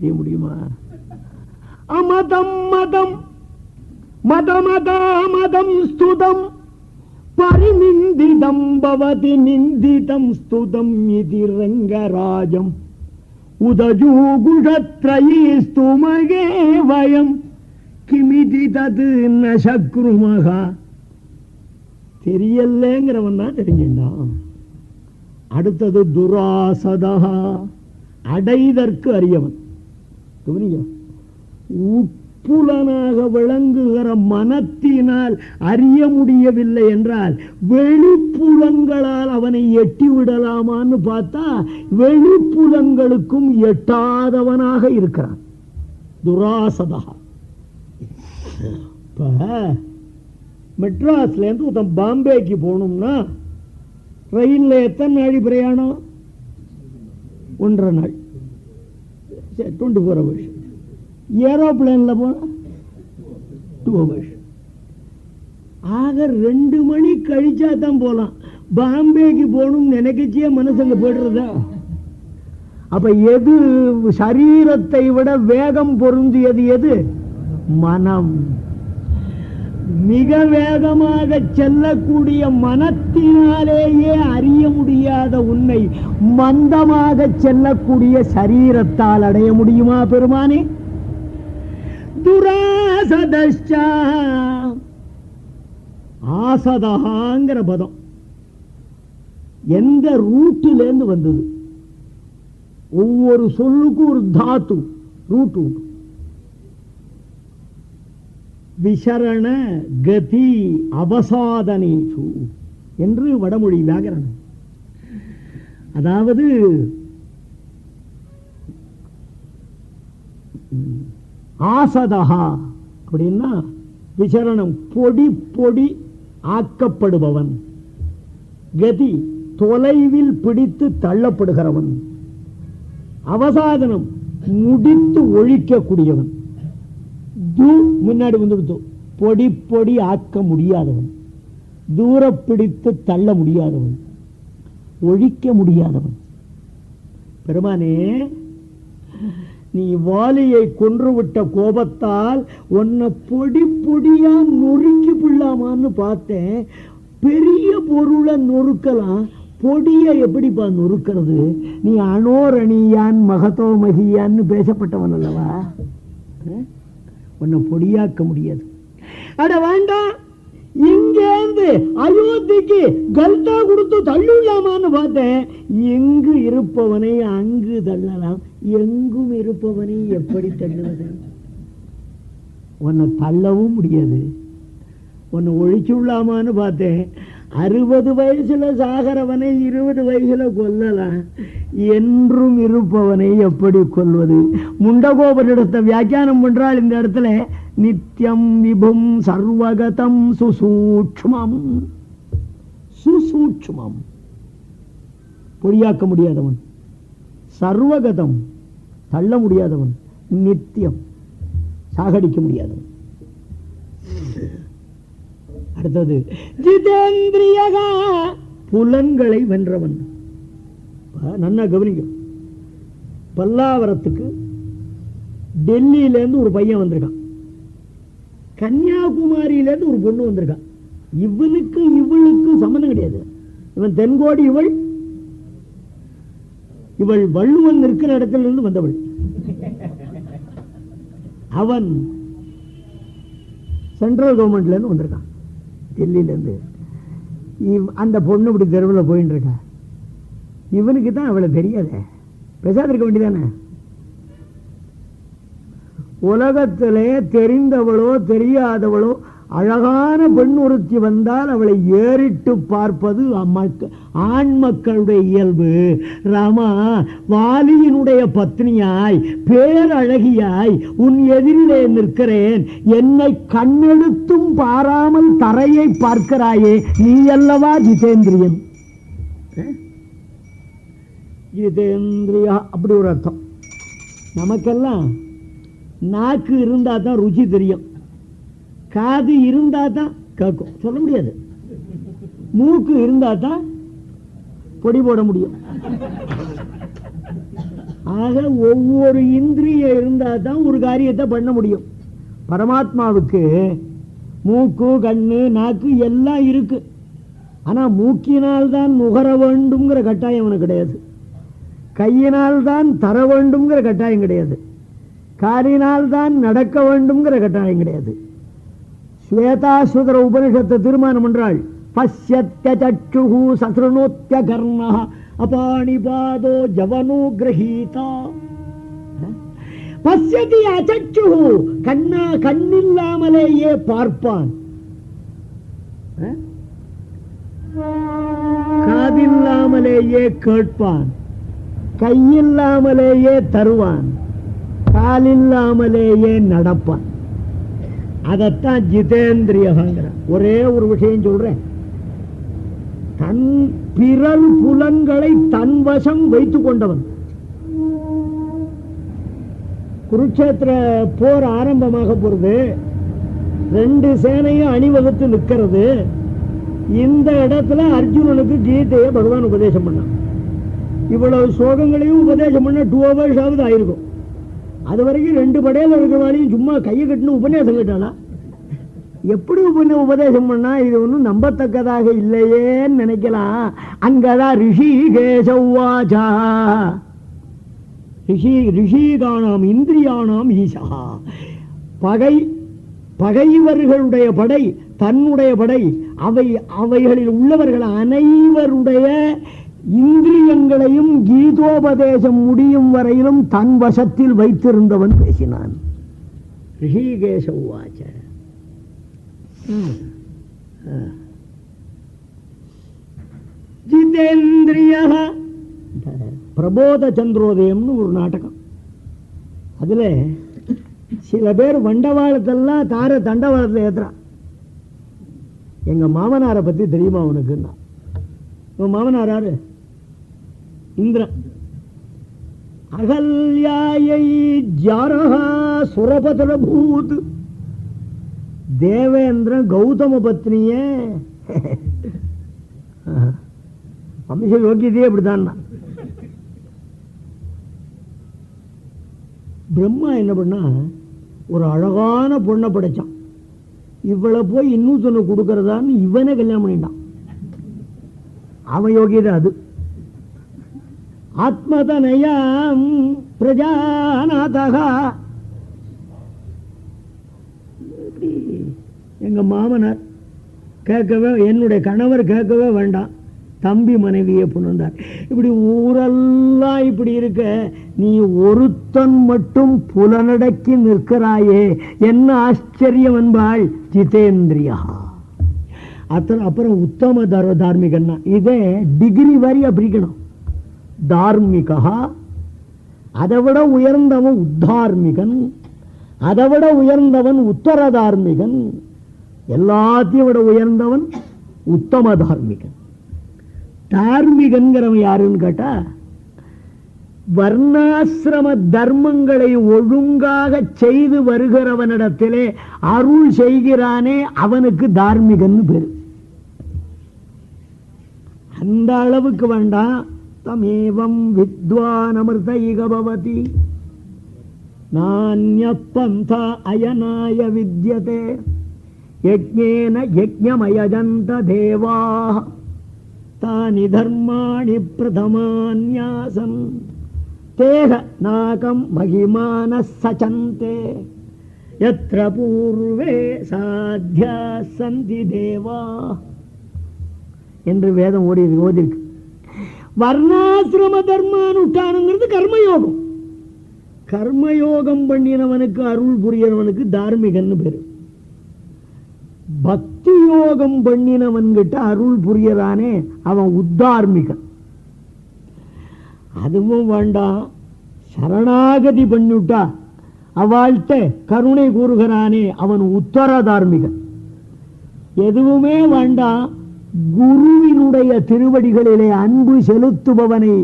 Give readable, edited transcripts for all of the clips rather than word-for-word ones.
தெரிய முடியுமா? அமதம் மதம் மதமதாமதம் ஸ்துதம் பரிநிந்திதம் பவதி நிந்திதம் ஸ்துதம் இதி ரங்கராஜம் உதஜூகுஷத்ரயீஸ்து மகே வயம் கிமிதி தது ந சக்ருமஹா. தெரியலங்கிறவன் தான் தெரிஞ்சின்றான். அடுத்தது துராசதா, அடைதற்கு அறியவன். உட்புலனாக விளங்குகிற மனத்தினால் அறிய முடியவில்லை என்றால் வெளிப்புலன்களால் அவனை எட்டி விடலாமான்னு பார்த்தா வெளிப்புலன்களுக்கும் எட்டாதவனாக இருக்கிறான். துராசதா. இப்ப மெட்ராஸ்ல இருந்து ஒருத்தன் பாம்பேக்கு போகணும்னா ரயில்ல எத்தனை நாள் பிரயாணம்? 1.5 நாள், 24 hours. ஏரோப்ளேன்ல போனா 2 hours. ஆக 2 மணி கழிச்சா தான் போலாம். பாம்பேக்கு போகணும் நினைக்கச்சியே மனசுங்க போயிடுறதா? அப்ப எது சரீரத்தை விட வேகம் பொருந்தியது? எது? மனம். மிக வேகமாக செல்லக்கூடிய மனத்தினாலேயே அறிய முடியாத உன்னை மந்தமாக செல்லக்கூடிய சரீரத்தால் அடைய முடியுமா பெருமானே? துராசதா. ஆசதகாங்கிற பதம் எந்த ரூட்டிலேருந்து வந்தது? ஒவ்வொரு சொல்லுக்கும் ஒரு தாத்து ரூட் உண்டு. விசரண கதி அவசாதனேஷு என்று வடமொழி வியாகரணம். அதாவது ஆசதஹா அப்படின்னா விசரணம், பொடி பொடி ஆக்கப்படுபவன். கதி, தொலைவில் பிடித்து தள்ளப்படுகிறவன். அவசாதனம், முடித்து ஒழிக்கக்கூடியவன். முன்னாடி வந்து பொடி பொடி ஆக்க முடியாதவன், தூர பிடித்து தள்ள முடியாதவன், ஒழிக்க முடியாதவன். பெருமானே, நீ வாலியை கொன்றுவிட்ட கோபத்தால் உன்னை பொடி பொடியா நொறுக்கி பிள்ளாமான்னு பார்த்தேன். பெரிய பொருளை நொறுக்கலாம், பொடிய எப்படிப்பா நொறுக்கிறது? நீ அனோரணியான் மகதோ மகியான்னு பேசப்பட்டவன் அல்லவா? உன்னை பொடியாக்க முடியாது. அட வேண்டாம், இங்கேந்து அயோத்திக்கு கல்தா கொடுத்து தள்ளிடலாமான்னு பார்த்தேன். எங்கு இருப்பவனை அங்கு தள்ளலாம், எங்கும் இருப்பவனை எப்படி தள்ளுவது? உன்னை தள்ளவும் முடியாது. உன்னை ஒழிச்சுள்ளாமான்னு பார்த்தேன். 60 வயசுல சாகரவனை 20 வயசுல கொல்லலாம், என்றும் இருப்பவனை எப்படி கொல்வது? முண்டகோபரிடத்தை வியாக்கியானம் பண்றாள் இந்த இடத்துல. நித்தியம் விபும் சர்வகதம் சுசூட்சுமம். சுசூட்சுமம், பொடியாக்க முடியாதவன். சர்வகதம், தள்ள முடியாதவன். நித்தியம், சாகடிக்க முடியாதவன். அடுத்தது ஜிதேந்திரியகா, புலன்களை வென்றவன். நன்னா கவனிக்க. பல்லாவரத்துக்கு டெல்லியிலேருந்து ஒரு பையன் வந்திருக்கான், கன்னியாகுமரியிலேருந்து ஒரு பொண்ணு வந்திருக்கான். இவனுக்கு இவளுக்கு சம்பந்தம் கிடையாது. இவன் தென்கோடி, இவள் வள்ளுவன் இருக்கிற இடத்துல இருந்து வந்தவள். அவன் சென்ட்ரல் கவர்மெண்ட்ல இருந்து வந்திருக்கான், டெல்லியில இருந்து. அந்த பொண்ணு இப்படி தெருவில் போயிட்டு இருக்கா. இவனுக்கு தான் அவளை தெரியாத, பேசாத இருக்க வேண்டியதானே. உலகத்திலே தெரிந்தவளோ தெரியாதவளோ அழகான பெண் ஒருத்தி வந்தால் அவளை ஏறிட்டு பார்ப்பது ஆண் மக்களுடைய இயல்பு. ராமா, வாலியினுடைய பத்னியாய் பேரழகியாய் உன் எதிரிலே நிற்கிறேன், என்னை கண்ணெடுத்தும் பாராமல் தரையை பார்க்கிறாயே, நீ அல்லவா ஜிதேந்திரியன்? ஜிதேந்திரியா அப்படி ஒரு அர்த்தம். நமக்கெல்லாம் நாக்கு இருந்தா தான் ருச்சி தெரியும், காது இருந்தா தான் கேட்கும், சொல்ல முடியாது. மூக்கு இருந்தா தான் பொடி போட முடியும். ஆக ஒவ்வொரு இந்திரியம் இருந்தா தான் ஒரு காரியத்தை பண்ண முடியும். பரமாத்மாவுக்கு மூக்கு, கண்ணு, நாக்கு எல்லாம் இருக்கு. ஆனா மூக்கினால் தான் நுகர வேண்டும்ங்கிற கட்டாயம் அவனுக்கு கிடையாது. கையினால் தான் தர வேண்டும்ங்கிற கட்டாயம் கிடையாது. காலினால் தான் நடக்க வேண்டும்ங்கிற கட்டாயம் கிடையாது. ஸ்வேதாஸ்வதர உபனிஷத்தை தீர்மானம் என்றால் பஷ்யத்ய சக்ஷுஹு சஸ்ருணோத்ய கர்ணஹ அபாணிபாதோ ஜவனோ கிரஹீதா. பஷ்யதி அசக்ஷுஹு, கண்ணில்லாமலேயே பார்ப்பான், காதில்லாமலேயே கேட்பான், கையில்லாமலேயே தருவான், காலில்லாமலேயே நடப்பான். அதத்தான் ஜிதேந்திரியங்கிற. ஒரே ஒரு விஷயம் சொல்றேன், தன் பிறல் புலன்களை தன் வசம் வைத்துக் கொண்டவன். குருட்சேத்திர போர் ஆரம்பமாக போறது, 2 சேனையும் அணிவகுத்து நிற்கிறது. இந்த இடத்துல அர்ஜுனனுக்கு கீதையை பகவான் உபதேசம் பண்ணான். இவ்வளவு ஸ்லோகங்களையும் உபதேசம் பண்ண 2 hours ஆகுது ஆயிருக்கும். அது வரைக்கும் 2 படையில இருக்கிறவாளையும் சும்மா கையை கட்டின உபன்யாசம் கேட்டாளா? எப்படி உபதேசம் பண்ணா? இது ஒன்றும் நம்பத்தக்கதாக இல்லையேன்னு நினைக்கலாம். அங்கதான் ரிஷிகேசவாச்சா, ரிஷிகானாம் இந்திரியானாம் ஈசா. பகைவர்களுடைய படை தன்னுடைய படை, அவைகளில் உள்ளவர்கள் அனைவருடைய இந்திரியங்களையும் கீதோபதேசம் முடியும் வரையிலும் தன் வசத்தில் வைத்திருந்தவன் பேசினான். ரிஷிகேச உவாச்ச. ஜிதேந்திரிய பிரபோத சந்திரோதயம்னு ஒரு நாடகம். அதுல சில பேர் வண்டவாளத்தெல்லாம் தார தண்டவாளத்தில் ஏத்துறான். எங்க மாமனாரை பத்தி தெரியுமா உனக்குன்னா? மாமனார் யாரு? இந்திரன். அகல்யாயை ஜாரஹா சுரபதரபூத். தேவேந்திரன் கௌதம பத்னிய வம்ச யோகியதே அப்படித்தான். பிரம்மா என்ன பண்ணா, ஒரு அழகான பொண்ணை படைச்சான். இவளை போய் இன்னொருத்தனை கொடுக்கறதான்னு இவனே கல்யாணம் பண்ணிட்டான். அவன் யோகியதை அது. ஆத்மதனயம் பிரஜாநாதகா. எங்க மாமனார் கேட்கவே, என்னுடைய கணவர் கேட்கவே வேண்டாம், தம்பி மனைவியை புணர்ந்தார். இப்படி ஊரெல்லாம் இப்படி இருக்க, நீ ஒருத்தன் மட்டும் புலனடக்கி நிற்கிறாயே, என்ன ஆச்சரியம் என்பாள் ஜிதேந்திரியா. அப்புறம் உத்தம தார்மிகன்னா இதே டிகிரி வரி பிரிக்கணும். தார்மிகா, அதை விட உயர்ந்தவன் உத்தார்மிகன், அதை விட உயர்ந்தவன் உத்தர தார்மிகன், எல்லாத்தையும் விட உயர்ந்தவன் உத்தம தார்மிகன். தார்மிகன்கிறவன் யாருன்னு கேட்டா, வர்ணாசிரம தர்மங்களை ஒழுங்காக செய்து வருகிறவனிடத்திலே அருள் செய்கிறானே அவனுக்கு தார்மிகன் பேரு. அந்த அளவுக்கு வேண்டாம். தமேவம் வித்வான் அமிர்தைக பவதி நான்ய பந்தா அயனாய வித்யதே யஜ்ஞேன யஜ்ஞமயஜந்த தேவாः தானி தர்மாணி பிரதமான்யாசம் தேஹ நாகம் மகிமானஸ் சசந்தே யத்ர பூர்வே சாத்யா சந்தி தேவா என்று வேதம் ஓதிருக்கு. வர்ணாசிரம தர்மானுஷ்டானங்கிறது கர்மயோகம். கர்மயோகம் பண்ணினவனுக்கு அருள் புரியறவனுக்கு தார்மிகன்னு பேரு. பக்தி யோகம் பண்ணினவன்கிட்ட அருள் புரியறானே அவன் உத்தார்மிகன். அதுவும் வேண்டாம், சரணாகதி பண்ணிவிட்டா அவள்கிட்ட கருணை கூறுகிறானே அவன் உத்தர தார்மிகன். எதுவுமே வேண்டாம், குருவினுடைய திருவடிகளிலே அன்பு செலுத்துபவனை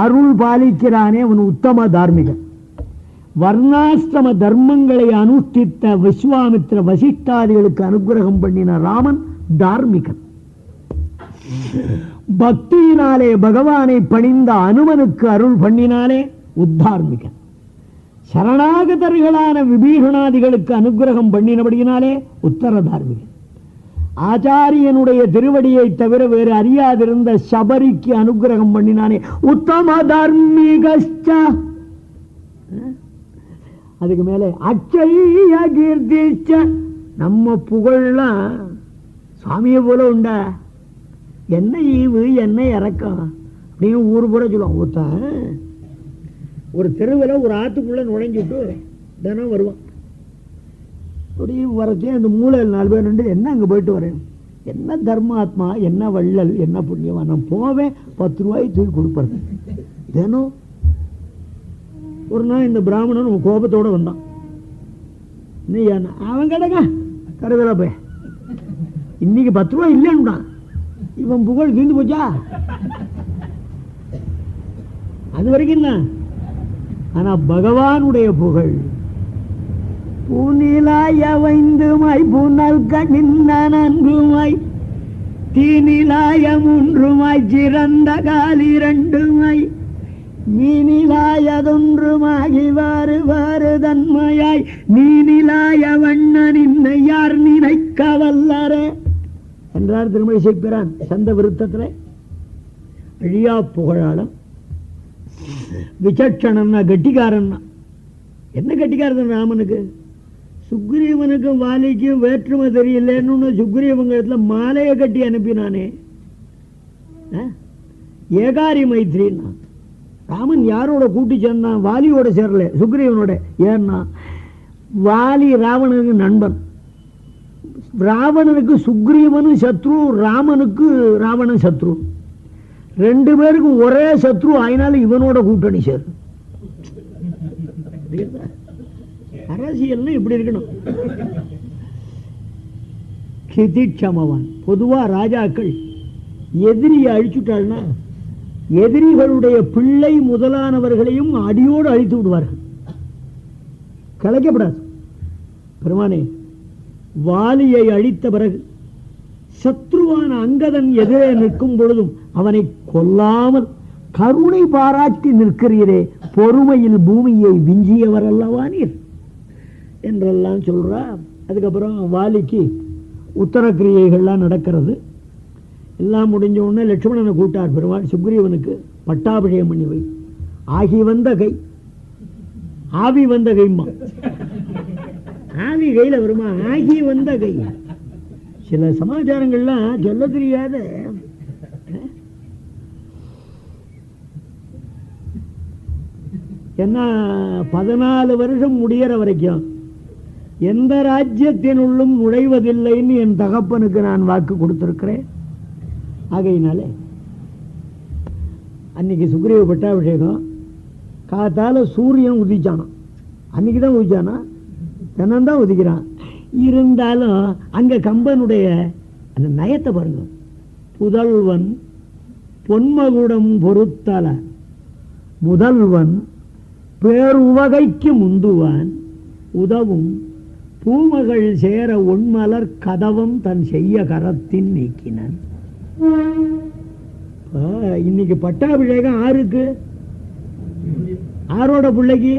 அருள் பாலிக்கிறானே அவன் உத்தம தார்மிகன். வர்ணாசிரம தர்மங்களை அனுஷ்டித்த விஸ்வாமித்திர வசிஷ்டாதிகளுக்கு அனுகிரகம் பண்ணின ராமன் தார்மிகன். பக்தியினாலே பகவானை பணிந்த அனுமனுக்கு அருள் பண்ணினாலே உத்தார்மிகன். சரணாகதர்களான விபீஷணாதிகளுக்கு அனுகிரகம் பண்ணினபடியினாலே உத்தர தார்மிகன். ஆச்சாரியனுடைய திருவடியை தவிர வேறு அறியாதிருந்த சபரிக்கு அனுகிரகம் பண்ணினானே உத்தம தார்மிகஸ்ச. அதுக்கு மேலே அச்சைய கீர்த்திச்ச. நம்ம புகழ்லாம் சுவாமியை போல உண்டா? என்ன ஈவு என்ன இறக்கம் அப்படின்னு ஊர் பூரா சொல்லுவான். ஒருத்தன் ஒரு தெருவில் ஒரு ஆத்துக்குள்ள நுழைஞ்சிட்டு தினம் வருவான். அப்படி வரச்சே அந்த மூலையில் 4 பேர் நின்று என்ன அங்கே போயிட்டு வரேன், என்ன தர்மாத்மா, என்ன வள்ளல், என்ன புண்ணியமா, நான் போவேன் 10 ரூபாய் தூக்கி கொடுப்பது தினம். ஒரு நாள் இந்த பிராமணன் கோபத்தோட வந்தான். அவன் கிடங்க கருதல போய் இன்னைக்கு 10 ரூபாய் இல்லைன்னுடான். இவன் புகழ் தீர்ந்து போச்சா? அது வரைக்கும் தான். ஆனா பகவானுடைய புகழ் பூநிலாய வைந்துமாய் புனல் கண்ணின்றுமாய் தீநிலாய 3 சிறந்த காலி 2 மீனிலாயதொன்றுமாகி வாறு வாறு தன்மையாய் நீனிலாய வண்ணனின் யார் நினைக்க வல்லரே என்றார் திருமலை சேர்க்கிறான் சந்த விருத்தத்தில். அழியா புகழாளம். விசட்சணம்னா கெட்டிக்காரன்னா. என்ன கெட்டிக்காரன் ராமனுக்கு? சுக்ரீவனுக்கும் வாலிக்கும் வேற்றுமை தெரியலன்னு சுக்ரீவங்கத்துல மாலையை கட்டி அனுப்பினானே. ஏகாரி மைத்ரின்னா. ராமன் யாரோட கூட்டி சேர்ந்தான்? வாலியோட சேரல, சுக்ரீவனோட. ஏன்னா வாலி ராவணனுக்கு நண்பன். ராவணனுக்கு சுக்ரீவனும் சத்ரு, ராமனுக்கு ராவணன் சத்ரு. 2 பேருக்கும் ஒரே சத்ரு. அதனால இவனோட கூட்டணி சேரு. அரசியல் இப்படி இருக்கணும். கிதிட்சமவன். பொதுவா ராஜாக்கள் எதிரியை அழிச்சுட்டாள்னா எதிரிகளுடைய பிள்ளை முதலானவர்களையும் அடியோடு அழித்து விடுவார்கள். கலைக்கப்படாது. பெருமானே, வாலியை அழித்த பிறகு சத்ருவான அங்கதன் எதிரே நிற்கும் பொழுதும் அவனை கொல்லாமல் கருணை பாராட்டி நிற்கிறீரே, பொறுமையில் பூமியை விஞ்சியவர் அல்லவா நீர் என்றெல்லாம் சொல்றார். அதுக்கப்புறம் வாலிக்கு உத்தர கிரியைகள்லாம் நடக்கிறது. எல்லாம் முடிஞ்ச உடனே லட்சுமணனை கூட்டார் பெருமாள். சுக்ரீவனுக்கு பட்டாபிஷேகம் பண்ணி வை. ஆகி வந்த கை, ஆவி வந்த கைமா. ஆவி கையில வருமா? ஆகி வந்த கை. சில சமாச்சாரங்கள்லாம் சொல்ல தெரியாத. என்ன 14 வருஷம் முடியற வரைக்கும் எந்த ராஜ்யத்தினுள்ளும் நுழைவதில்லைன்னு என் தகப்பனுக்கு நான் வாக்கு கொடுத்திருக்கிறேன். ஆகையினாலே அன்னைக்கு சுக்ரீவ பட்டாபிஷேகம். காத்தால சூரியன் உதிச்சானான். அன்னைக்கு தான் உதிச்சானா, தினம்தான் உதிக்கிறான். இருந்தாலும் அங்க கம்பனுடைய அந்த நயத்தை பாருங்க. புதல்வன் பொன்மகுடம் பொறுத்தல முதல்வன் பேருவகைக்கு முந்துவான் உதவும் பூமகள் சேர ஒன்மலர் கதவம் தன் செய்ய கரத்தின் நீக்கினான். இன்னைக்கு பட்டாபிஷேகம் ஆருக்கு? ஆரோட பிள்ளைக்கு?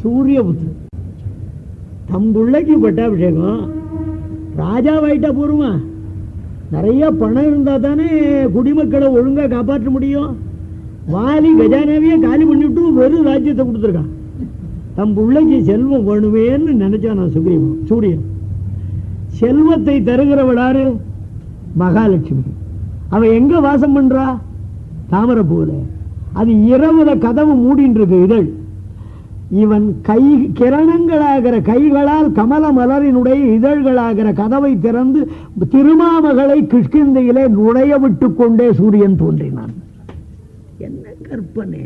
சூரியபுத்திரன். தம் பிள்ளைக்கு பட்டாபிஷேகம். ராஜாவாயிட்டா போருமா? நிறைய பணம் இருந்தா தானே குடிமக்களை ஒழுங்கா காப்பாற்ற முடியும். வாலி கஜானாவையே காலி பண்ணிட்டு வெறும் ராஜ்யத்தை கொடுத்துருக்கான். தம் பிள்ளைக்கு செல்வம் வேணுமேன்னு நினைச்சா நான் சுக்ரீவன். சூரியன் செல்வத்தை தருகிறவளாரு மகாலட்சுமி. அவ எங்க வாசம் பண்றா? தாமரை பூல. அது இரவுல கதவு மூடின்னு இருக்கு இதழ். இவன் கை கிரணங்களாகிற கைகளால் கமல மலரினுடைய இதழ்களாகிற கதவை திறந்து திருமாமகளை கிஷ்கிந்தையிலே நுழைய விட்டு கொண்டே சூரியன் தோன்றினான். என்ன கற்பனை!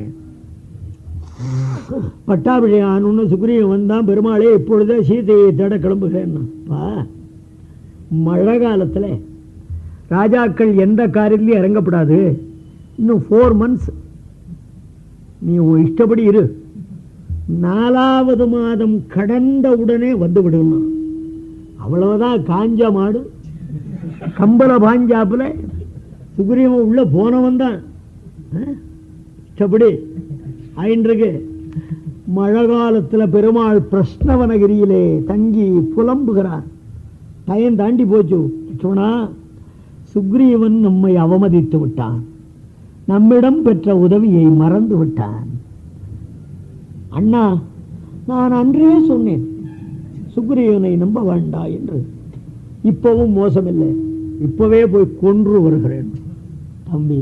பட்டாபிஷேகம் சுக்ரீவன் வந்தான். பெருமாளே, இப்பொழுதே சீதையை தேட கிளம்புகிறேன். மழை காலத்துல ராஜாக்கள் எந்த காரியத்திலையும் இறங்கப்படாது. இன்னும் 4 months நீ இஷ்டப்படி இரு. 4வது மாதம் கடந்த உடனே வந்து விடணும். அவ்வளவுதான். காஞ்ச மாடு கம்பள பாஞ்சாப்புல சுக்ரீவன் உள்ள போனவன் தான். இஷ்டப்படி ஆயின்றிருக்கு. மழை காலத்தில் பெருமாள் பிரஷ்னவனகிரியிலே தங்கி புலம்புகிறார். டயம் தாண்டி போச்சு. சொன்னா சுக்ரீவன் நம்மை அவமதித்து விட்டான், நம்மிடம் பெற்ற உதவியை மறந்து விட்டான். அண்ணா, நான் அன்றே சொன்னேன் சுக்ரீவனை நம்ப வேண்டாம் என்று. இப்பவும் மோசமில்லை, இப்பவே போய் கொன்று வருகிறேன். தம்பி,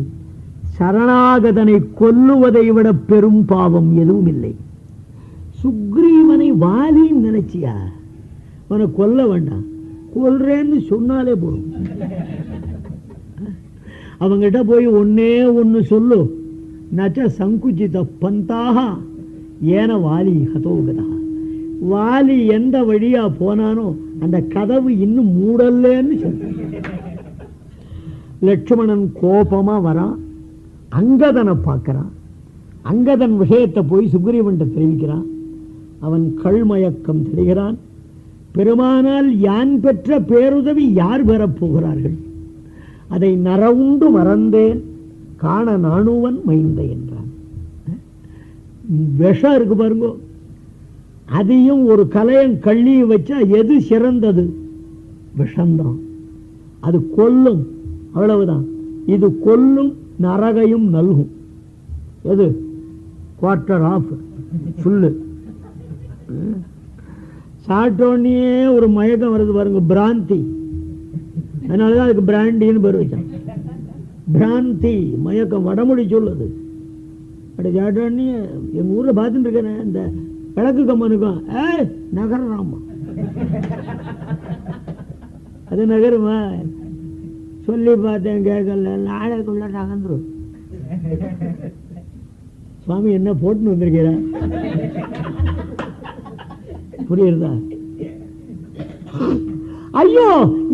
சரணாகதனை கொல்லுவதை விட பெரும் பாவம் எதுவும் இல்லை. சுக்ரீவனை வாலின்னு நினைச்சியா? அவனை கொல்ல வேண்டாம், கொல்றேன்னு சொன்னாலே போதும். அவங்கிட்ட போய் ஒன்னே ஒன்னு சொல்லு, நச்ச சங்குச்சித பந்தாக ஏன வாலி ஹதோகதா. வாலி எந்த வழியா போனானோ அந்த கதவு இன்னும் மூடலன்னு சொல்லு. லட்சுமணன் கோபமா வரான், அங்கதனை பார்க்கிறான். அங்கதன் விஷயத்தை போய் சுக்ரீவன் தெரிவிக்கிறான். அவன் கள்மயக்கம் தெரிகிறான். பெருமானால் யான் பெற்ற பேருதவி யார் பெறப்போகிறார்கள்? அதை நரவுண்டு மறந்தேன் காண நாணுவன் மைந்த என்றான். விஷம் இருக்கு பாருங்க, அதையும் ஒரு கலையம் கள்ளி வச்சா எது சிறந்தது? விஷம்தான். அது கொல்லும், அவ்வளவுதான். இது கொல்லும், நரகையும் நல்கும். எது? Quarter of full. சாப்பிட்டோன்னே ஒரு மயக்கம் வருது பாருங்க, பிராந்தி. அதனாலதான் அதுக்கு பிராண்டின்னு பேர் வச்சான். பிராந்தி, மயக்கம், வடமொழி சொல்லுது. அப்படி சாப்பிட்டோன்னே எங்க ஊர்ல பார்த்துட்டு இருக்கேன், இந்த கிழக்கு கம்மனுக்கும் நகர்றாமா, அது நகருமா? சொல்லி பார்த்தேன், கேட்கல. நாளைக்குள்ள நகர்ந்துரும். சுவாமி என்ன போட்டுன்னு வந்திருக்கிற? புரியுறதா? ஐயோ,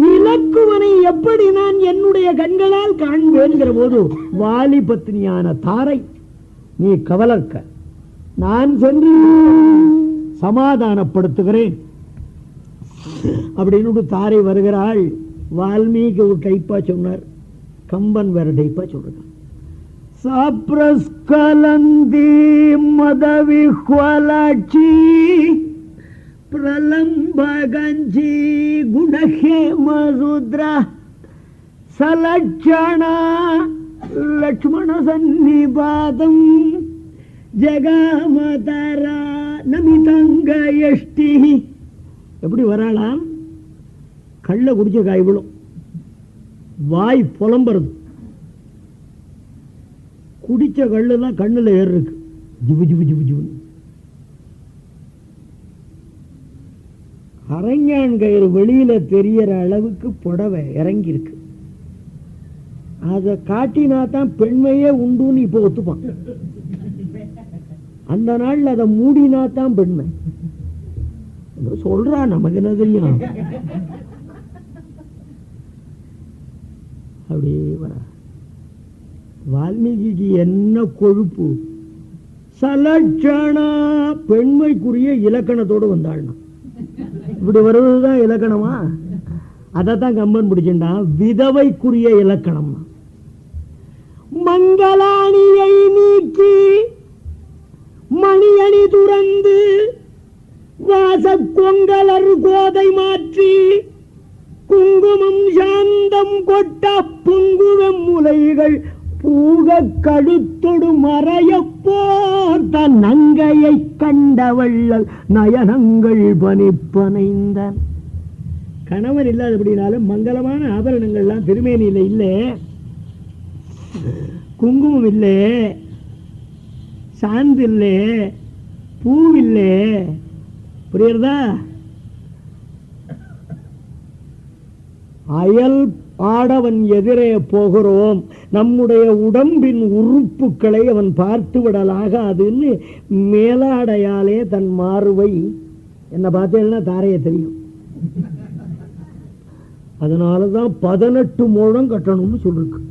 இலக்குவனை எப்படி நான் என்னுடைய கண்களால் காண்பேன்கிற போது, வாலி பத்னியான தாரை, நீ கவலர்க்க, நான் சென்று சமாதானப்படுத்துகிறேன் அப்படின்னு தாரை வருகிறாள். வால்மீகி ஒரு டைப்பா சொன்னார், கம்பன் வேற டைப்பா சொல்றான். சாப்ரஸ்கலந்தி மதவிஹ்வலாட்சி பிரலம்பகஞ்சி குணஹே மருத்ரா சலட்சண லக்ஷ்மண சன்னிபாதம் ஜகாமதரா நமிதங்க எஷ்டி. எப்படி வராளாம்? கள்ள குடிச்ச காய் விழும், வாய் புலம்புறது. குடிச்ச கள்ளுலாம் கண்ணுல ஏறு இருக்கு, ஜிபு ஜிபு ஜிபு ஜிபு. அரஞ்சான் கயிறு வெளியில தெரியற அளவுக்கு புடவை இறங்கி இருக்கு. அதை காட்டினா தான் பெண்மையே உண்டுன்னு இப்ப ஒத்துப்பான். அந்த நாள் அதை மூடினா தான் பெண்மை சொல்றா. நமக்கு என்ன தெரியும்? அப்படி வர வால்மீகிக்கு என்ன கொழுப்பு! சலட்சணா, பெண்மைக்குரிய இலக்கணத்தோடு வந்தாள்னா. இப்படி வருவதுதான் இலக்கணமா? அதைத்தான் கம்பன் பிடிச்சிருந்தா விதவைக்குரிய இலக்கணம். மங்களாணியை நீக்கி மணியணி துறந்து வாசக்கொங்கலர் கோதை மாற்றி குங்குமம் சாந்தம் கொட்ட பொங்குவம் முலைகள் பூக கழுத்தொடு மறைய போர்த்த நங்கையை கண்டவள்ளல் நயனங்கள் பனிப்பனைந்தன். கணவன் இல்லாதபடினாலும் மங்களமான ஆபரணங்கள்லாம் திருமேனியில இல்லை, குங்குமம் இல்லை, சாந்து இல்லை, பூவில்லை. புரியுறதா? அயல் ஆடவன் எதிரே போகிறோம், நம்முடைய உடம்பின் உறுப்புகளை அவன் பார்த்து விடலாகாதுன்னு மேலாடையாலே தன் மார்பை, என்ன பார்த்தேன்னா தாரைய தெரியும். அதனாலதான் 18 முழம் கட்டணும்னு சொல்லிருக்கு.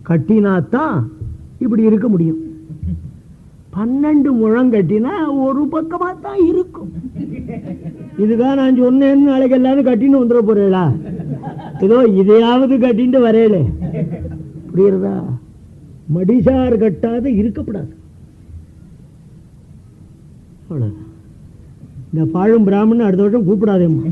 கட்டினாத்தான் இப்படி இருக்க முடியும். 12 முழம் கட்டினா ஒரு பக்கமா தான் இருக்கும். இதுதான் நான் சொன்னேன்னு நாளைக்கு எல்லாரும் கட்டின்னு வந்துட போறேளா? ஏதோ இதையாவது கட்டிட்டு வரையல. புரியுறதா? மடிசார் கட்டாத இருக்கப்படாது. அவ்வளவுதான். இந்த பாழும் பிராமணன் அடுத்த வருஷம் கூப்பிடாதேம்மா.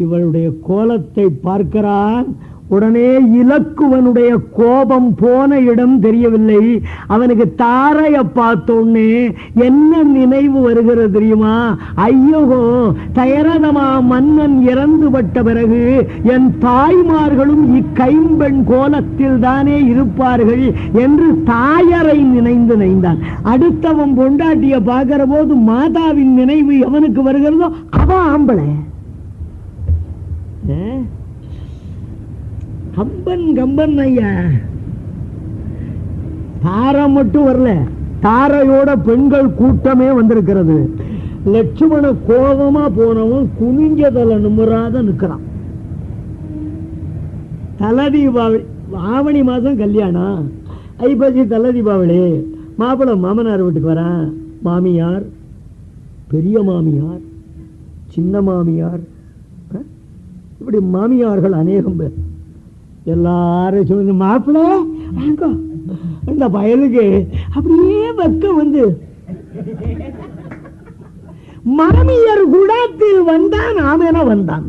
இவளுடைய கோலத்தை பார்க்கிறான். உடனே இலக்குவனுடைய கோபம் போன இடம் தெரியவில்லை. அவனுக்கு தாரைய பார்த்தோன்னே என்ன நினைவு வருகிறது தெரியுமா? ஐயோ, தயரதமா மன்னன் இறந்துபட்ட பிறகு என் தாய்மார்களும் இக்கைம்பெண் கோலத்தில் தானே இருப்பார்கள் என்று தாயரை நினைந்தான். அடுத்தவன் பொண்டாட்டிய பார்க்கிற போது மாதாவின் நினைவு எவனுக்கு வருகிறதோ அவன் ஆம்பளை. கம்பன் ஐயா, தாரை மட்டும் வரல, தாரையோட பெண்கள் கூட்டமே வந்திருக்கிறது. லட்சுமண கோபமா போனவன் குனிஞ்சதல நிமிராத நிற்கிறான். தல தீபாவளி, ஆவணி மாதம் கல்யாணம், ஐப்பசி தல தீபாவளி. மாப்பிள்ளை மாமனார் வீட்டுக்கு வரான். மாமியார், பெரிய மாமியார், சின்ன மாமியார், இப்படி மாமியார்கள் அநேகம் பேர். எல்லாரும் சொல்லு, மாப்பிள்ள இந்த பயலுக்கு அப்படியே வெக்கம் வந்து மாமியார் கூடத்தில் வந்தான். ஆமேனா வந்தான்.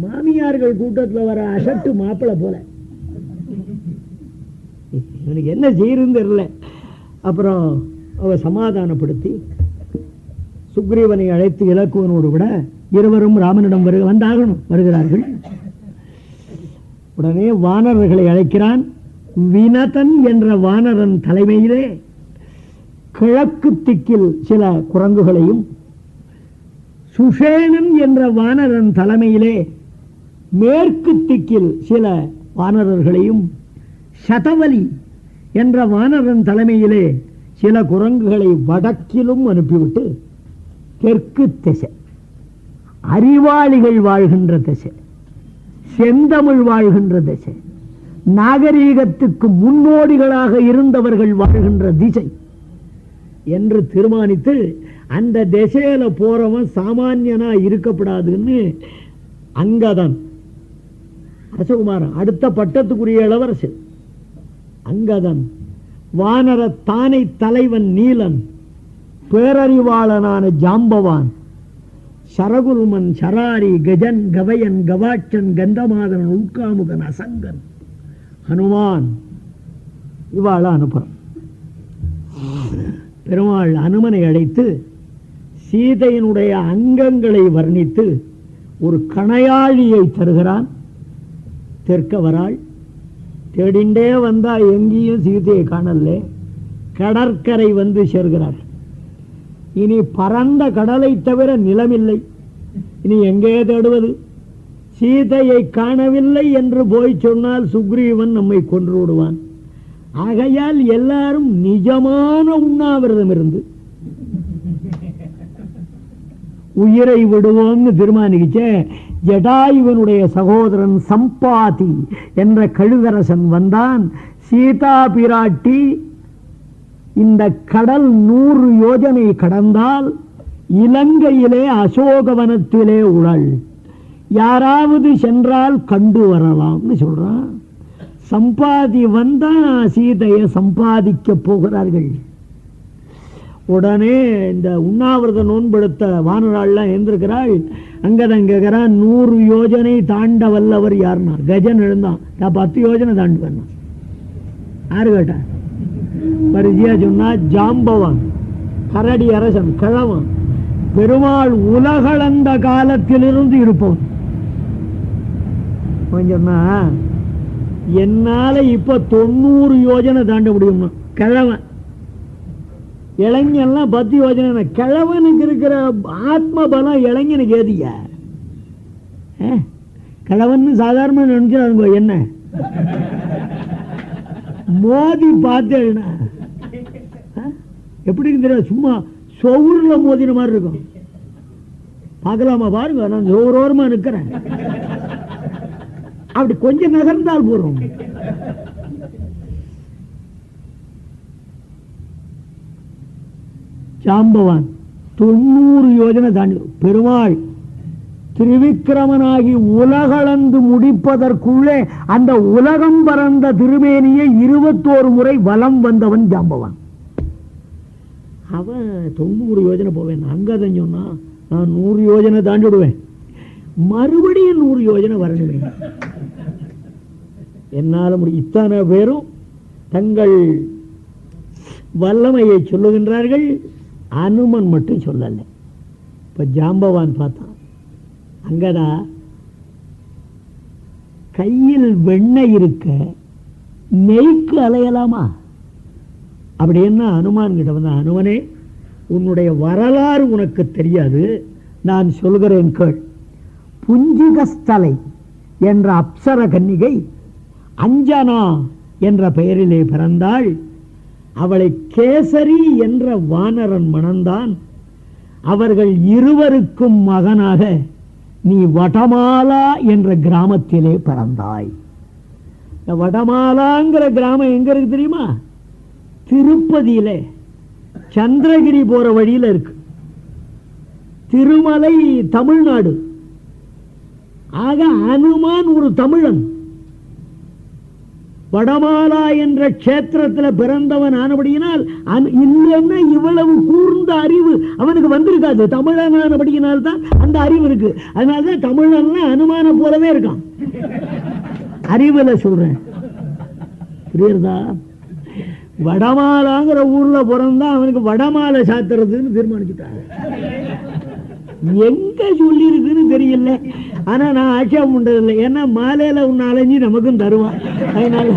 மாமியார்கள் கூட்டத்தில் வர அசட்டு மாப்பிள்ள போல. இவனுக்கு என்ன செய்யறதுன்னு தெரியல. அப்புறம் அவ சமாதானப்படுத்தி சுக்ரீவனை அழைத்து இலக்குவனோடு விட இருவரும் ராமனிடம் வருகிறார்கள். உடனே வானரர்களை அழைக்கிறான். வினதன் என்ற வானரன் தலைமையிலே கிழக்கு திக்கில் சில குரங்குகளையும், சுஷேணன் என்ற வானரன் தலைமையிலே மேற்கு திக்கில் சில வானரர்களையும், சதவலி என்ற வானரன் தலைமையிலே சில குரங்குகளை வடக்கிலும் அனுப்பிவிட்டு தெற்கு திசை, அறிவாளிகள் வாழ்கின்ற திசை, செந்தமிழ் வாழ்கின்ற திசை, நாகரீகத்துக்கு முன்னோடிகளாக இருந்தவர்கள் வாழ்கின்ற திசை என்று தீர்மானித்து அந்த திசையில போறவன் சாமானியனா இருக்கப்படாதுன்னு அங்கதான் அரசகுமாரன் அடுத்த பட்டத்துக்குரிய இளவரசர். அங்கதான் வானர தானை தலைவன் நீலன், பேரறிவாளனான ஜாம்பவான், சரகுருமன், சராரி, கஜன், கவயன், கவாட்சன், கந்தமாதன், உட்காமுகன், அசங்கன், ஹனுமான் இவாள அனுப்புறான். பெருமாள் அனுமனை அழைத்து சீதையினுடைய அங்கங்களை வர்ணித்து ஒரு கணையாழியை தருகிறான். தெற்க வராள். தேடிண்டே வந்தா எங்கேயும் சீதையை காணல. கடற்கரை வந்து சேர்கிறார். இனி பரந்த கடலை தவிர நிலமில்லை. இனி எங்கே தேடுவது? சீதையை காணவில்லை என்று போய் சொன்னால் சுக்ரீவன் நம்மை கொன்று விடுவான். ஆகையால் எல்லாரும் நிஜமான உண்ணாவிரதம் இருந்து உயிரை விடுவோம்னு தீர்மானிச்ச. ஜடாயுவனுடைய சகோதரன் சம்பாதி என்ற கழுதரசன் வந்தான். சீதா பிராட்டி இந்த கடல் 100 யோஜனை கடந்தால் இலங்கையிலே அசோகவனத்திலே உழல், யாராவது சென்றால் கண்டு வரலாம்னு சொல்றான். சம்பாதி வந்தா சீதையை சம்பாதிக்க போகிறார்கள். உடனே இந்த உண்ணாவிரத நோன்பெடுத்த வானராள்லாம் எழுந்திருக்கிறாள். அங்கதான் கேட்கிறான், 100 யோஜனை தாண்ட வல்லவர் யாருன்னா? கஜன் எழுந்தான், நான் 10 யோஜனை தாண்டுவேன். யாரு கேட்டா? பரிசியா சொன்னா ஜாம்பவான், கரடி அரசன், கிழவன், பெருமாள் உலகளந்த காலத்திலிருந்து இருப்பவன். சொன்னா என்னால இப்ப 90 யோஜனை தாண்ட முடியும்னா கிழவன். இளைஞன்லாம் 10 யோஜனை. கிழவனுக்கு இருக்கிற ஆத்ம பலம் இளைஞனுக்கு ஏதியா? கிழவன் சாதாரண நினைச்சு என்ன மோதி பார்த்தேன்னா எப்படி தெரியாது? சும்மா சவுர்ல மோதின மாதிரி இருக்கும். பார்க்கலாமா? பாருங்க, நான் சௌரோரமா நிற்கிறேன். அப்படி கொஞ்சம் நகர்ந்தால் போறோம். ஜாம்பவான் 90 யோஜனை தாண்டி பெருமாள் திரிவிக்கிரமனாகி உலகளந்து முடிப்பதற்குள்ளே அந்த உலகம் பறந்த திருமேனியை 21 முறை வலம் வந்தவன் ஜாம்பவான். அவன் 90 யோஜனை போவேன், அங்கதான் சொன்னா நான் 100 யோஜனை தாண்டிடுவேன், மறுபடியும் 100 யோஜனை வரணுமே, என்னால முடியும். இத்தனை பேரும் தங்கள் வல்லமையை சொல்லுகின்றார்கள், அனுமன் மட்டும் சொல்லல. இப்ப ஜாம்பவான் பார்த்தான், அங்கடா கையில் வெண்ணெய் இருக்க நெய்க்கு அலையலாமா அப்படின்னா அனுமான் கிட்ட வந்த, அனுமனே உன்னுடைய வரலாறு உனக்கு தெரியாது, நான் சொல்கிறேன் கேள். புஞ்சிகஸ்தலை என்ற அப்சர கன்னிகை அஞ்சனா என்ற பெயரிலே பிறந்தாள். அவளை கேசரி என்ற வானரன் மணந்தான். அவர்கள் இருவருக்கும் மகனாக நீ வடமாலா என்ற கிராமத்திலே பிறந்தாய். வடமாலாங்கிற கிராமம் எங்க இருக்கு தெரியுமா? திருப்பதியில சந்திரகிரி போற வழியில இருக்கு. திருமலை தமிழ்நாடு. ஆக அனுமான் ஒரு தமிழன். வடமாலா என்ற கஷேத்திரத்தில் பிறந்தவன் ஆனபடியினால் இல்லைன்னா இவ்வளவு கூர்ந்த அறிவு அவனுக்கு வந்திருக்காது. தமிழனானபடியினால் தான் அந்த அறிவு இருக்கு. அதனால்தான் தமிழன் அனுமான போலவே இருக்கான். அறிவுல சொல்றேன், புரியுறதா? வடமாலாங்கிற ஊர்ல பிறந்தா அவனுக்கு வடமாலை சாத்துறதுன்னு தீர்மானிச்சுட்டாங்க. எங்க சொல்லி இருக்குன்னு தெரியல, ஆனா நான் ஆட்சேபம் பண்றதில்லை, ஏன்னா மாலையில உன்னை அலைஞ்சி நமக்கும் தருவான். அதனால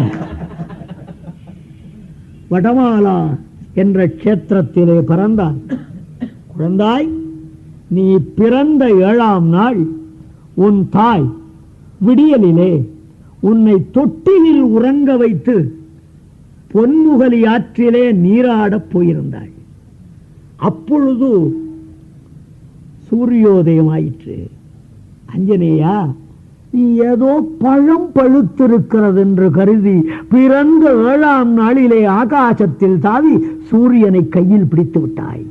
வடமாலா என்ற கஷேத்திரத்திலே பிறந்தான். குழந்தாய், நீ பிறந்த 7ஆம் நாள் உன் தாய் விடியலிலே உன்னை தொட்டிலில் உறங்க வைத்து பொன்முகலி ஆற்றிலே நீராடப் போயிருந்தாள். அப்பொழுது சூரியோதயம் ஆயிற்று. அஞ்சனேயா, நீ ஏதோ பழம் பழுத்திருக்கிறது என்று கருதி பிறந்த 7ஆம் நாளிலே ஆகாசத்தில் தாவி சூரியனை கையில் பிடித்து விட்டாய்.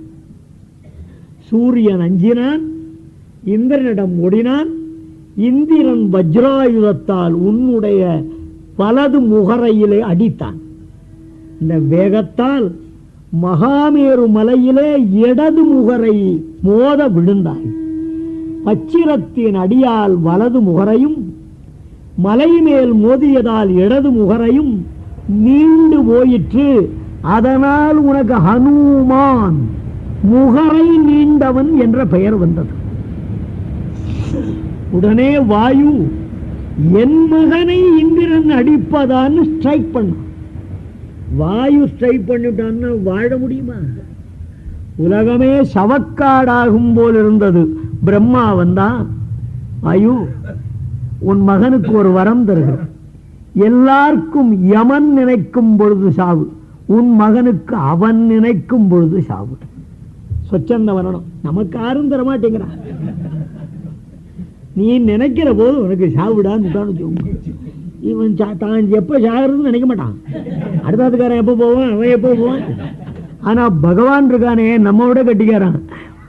சூரியன் அஞ்சினான், இந்திரனிடம் ஓடினான். இந்திரன் வஜ்ராயுதத்தால் உன்னுடைய வலது முகரையிலே அடித்தான். இந்த வேகத்தால் மகாமேரு மலையிலே இடது முகரை மோத விழுந்தாய். பச்சிரத்தின் அடியால் வலது முகரையும் மலை மேல் மோதியதால் இடது முகரையும் நீண்டு போயிற்று. அதனால் உனக்கு ஹனுமான், முகரை நீண்டவன் என்ற பெயர் வந்தது. உடனே வாயு என் மகனை இந்திரன் அடிப்பதான்னு ஸ்ட்ரைக் பண்ண. வாயு ஸ்ட்ரைக் பண்ணிட்டான்னு வாழ முடியுமா? உலகமே சவக்காடாகும் போல் இருந்தது. பிரம்மா வந்தான், வாயு உன் மகனுக்கு ஒரு வரம் தருகிறேன். எல்லாருக்கும் யமன் நினைக்கும் பொழுது சாவு, உன் மகனுக்கு அவன் நினைக்கும் பொழுது சாவு. சொச்சந்த வரணும். நமக்கு யாரும் தர மாட்டேங்கிறான். நீ நினைக்கிற போது உனக்கு சாவுடான்னு இவன் தான் எப்ப சாகுறதுன்னு நினைக்க மாட்டான். அடுத்ததுக்காரன் எப்ப போவான், அவன் எப்ப போவான். ஆனா பகவான் இருக்கானே நம்ம விட கட்டிக்காரான்.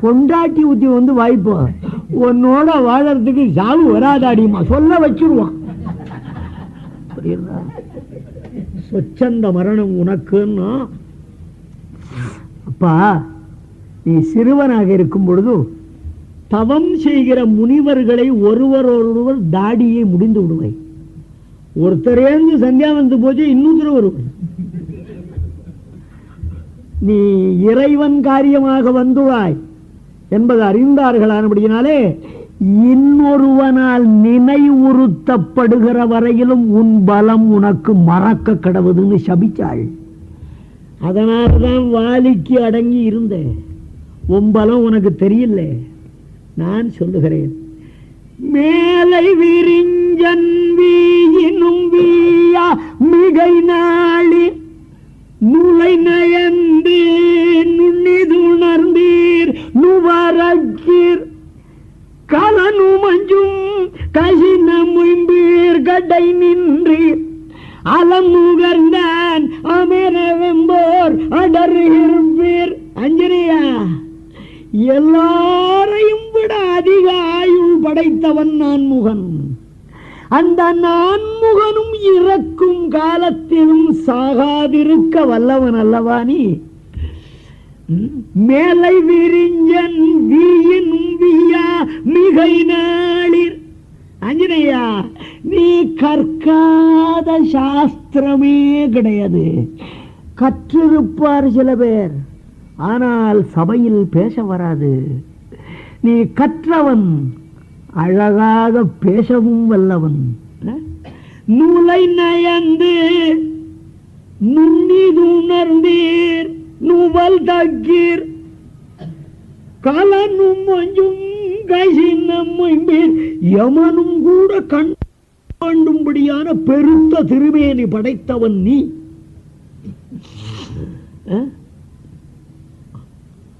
பொண்டாட்டி ஊத்தி வந்து வாய்ப்போம், உன்னோட வாழறதுக்கு சாவு வராதாடிமா சொல்ல வச்சிருவான். சொச்சந்த மரணம் உனக்குன்னா. அப்பா, நீ சிறுவனாக இருக்கும் பொழுது தவம் செய்கிற முனிவர்களை ஒருவர் தாடியை முடிந்து விடுவாய். ஒருத்தரேந்து சந்தியா வந்து போச்சு, இன்னொருத்தர் வருவார். நீ இறைவன் காரியமாக வந்துள்ளாய் என்பது அறிந்தார்களானபடியினாலே இன்னொருவனால் நினைவுறுத்தப்படுகிற வரையிலும் உன் பலம் உனக்கு மறக்க கடவுதுன்னு சபிச்சாள். அதனால்தான் வாலிக்கு அடங்கி இருந்த உன் பலம் உனக்கு தெரியல. நான் சொல்லுகிறேன், மேலை விரிஞ்சன் வீயினும் வீயா மிகை நாளி நுழை நயந்து நுண்ணிதுணர்ந்தீர் நுவரக்கீர் கலனு மஞ்சும் கசின முயம்பீர் கடை நின்றீர் அலம் நுகர்ந்தான் அமரவெம்போர் அடர்வீர். அஞ்சனையா, எல்லாரையும் விட அதிக ஆயுள் படைத்தவன் நான்முகன். அந்த நான்முகனும் இறக்கும் காலத்திலும் சாகாதிருக்க வல்லவன் அல்லவா நீ? மேலை விரிஞ்சன் வீயினும் வீயா மிகை நாளிர். ஆஞ்சநேயா, நீ கற்காத சாஸ்திரமே கிடையாது. கற்றிருப்பார் சில பேர், ஆனால் சபையில் பேச வராது. நீ கற்றவன், அழகாக பேசவும் வல்லவன். நூலை நயந்து நுண்ணிதுணர்ந்தீர் நுவல் தக்கீர் கலனும் மஞ்சும் கசினம் யமனும் கூட கண்டும்படியான பெருத்த திருமேனி படைத்தவன் நீ.